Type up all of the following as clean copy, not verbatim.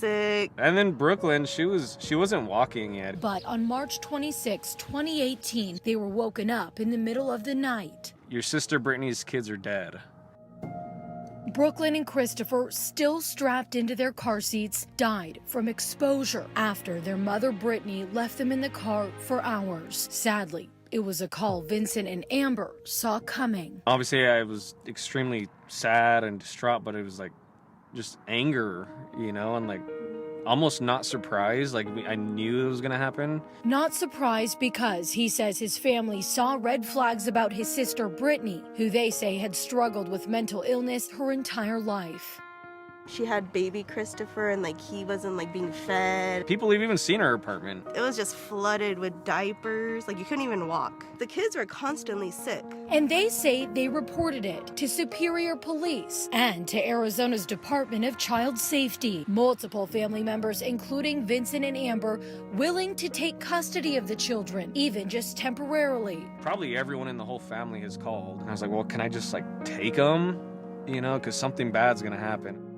music. And then Brooklyn, she wasn't walking yet. But on March 26, 2018, they were woken up in the middle of the night. Your sister Brittany's kids are dead. Brooklyn and Christopher, still strapped into their car seats, died from exposure after their mother Brittany left them in the car for hours. Sadly, it was a call Vincent and Amber saw coming. Obviously, I was extremely sad and distraught, but it was like just anger, you know, and like almost not surprised. Like I knew it was gonna happen. Not surprised because he says his family saw red flags about his sister Brittany, who they say had struggled with mental illness her entire life. She had baby Christopher and like he wasn't like being fed. People have even seen her apartment. It was just flooded with diapers. Like you couldn't even walk. The kids were constantly sick. And they say they reported it to Superior Police and to Arizona's Department of Child Safety. Multiple family members, including Vincent and Amber, willing to take custody of the children, even just temporarily. Probably everyone in the whole family has called. And I was like, well, can I just like take them? You know, because something bad's gonna happen.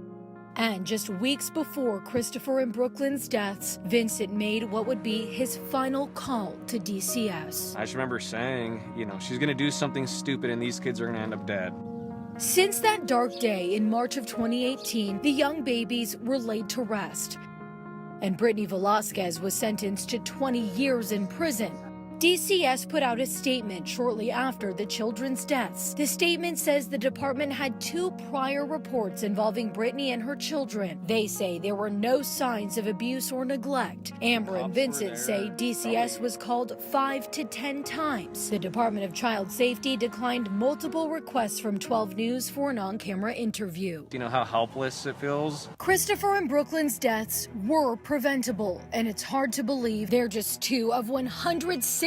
And just weeks before Christopher and Brooklyn's deaths, Vincent made what would be his final call to DCS. I just remember saying, you know, she's gonna do something stupid and these kids are gonna end up dead. Since that dark day in March of 2018, the young babies were laid to rest. And Brittany Velasquez was sentenced to 20 years in prison. DCS put out a statement shortly after the children's deaths. The statement says the department had 2 prior reports involving Brittany and her children. They say there were no signs of abuse or neglect. Amber and Vincent say DCS was called 5 to 10 times. The Department of Child Safety declined multiple requests from 12 News for an on-camera interview. You know how helpless it feels? Christopher and Brooklyn's deaths were preventable, and it's hard to believe they're just 2 of 165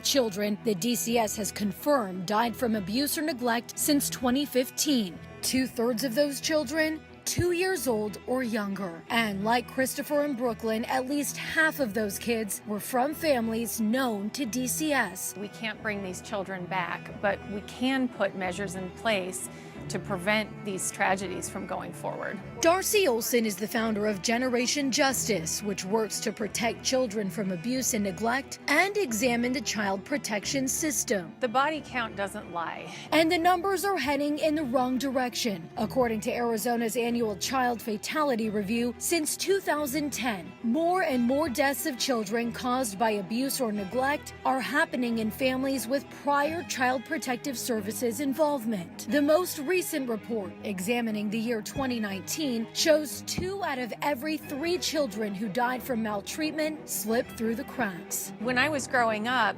children that DCS has confirmed died from abuse or neglect since 2015. 2/3 of those children 2 years old or younger. And like Christopher and Brooklyn, at least half of those kids were from families known to DCS. We can't bring these children back, but we can put measures in place to prevent these tragedies from going forward. Darcy Olson is the founder of Generation Justice, which works to protect children from abuse and neglect and examine the child protection system. The body count doesn't lie. And the numbers are heading in the wrong direction. According to Arizona's annual child fatality review, since 2010, more and more deaths of children caused by abuse or neglect are happening in families with prior Child Protective Services involvement. The most recent report, examining the year 2019, shows 2 out of every 3 children who died from maltreatment slipped through the cracks. When I was growing up,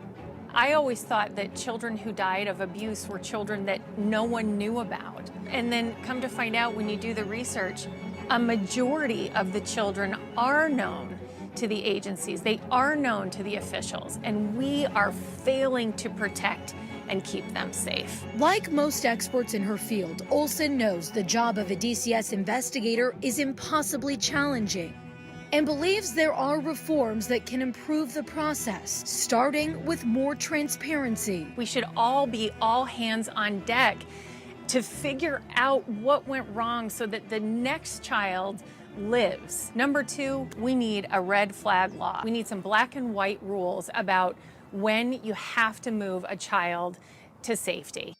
I always thought that children who died of abuse were children that no one knew about. And then come to find out when you do the research, a majority of the children are known to the agencies. They are known to the officials, and we are failing to protect and keep them safe. Like most experts in her field, Olson knows the job of a DCS investigator is impossibly challenging and believes there are reforms that can improve the process, starting with more transparency. We should all be all hands on deck to figure out what went wrong so that the next child lives. Number 2, we need a red flag law. We need some black and white rules about when you have to move a child to safety.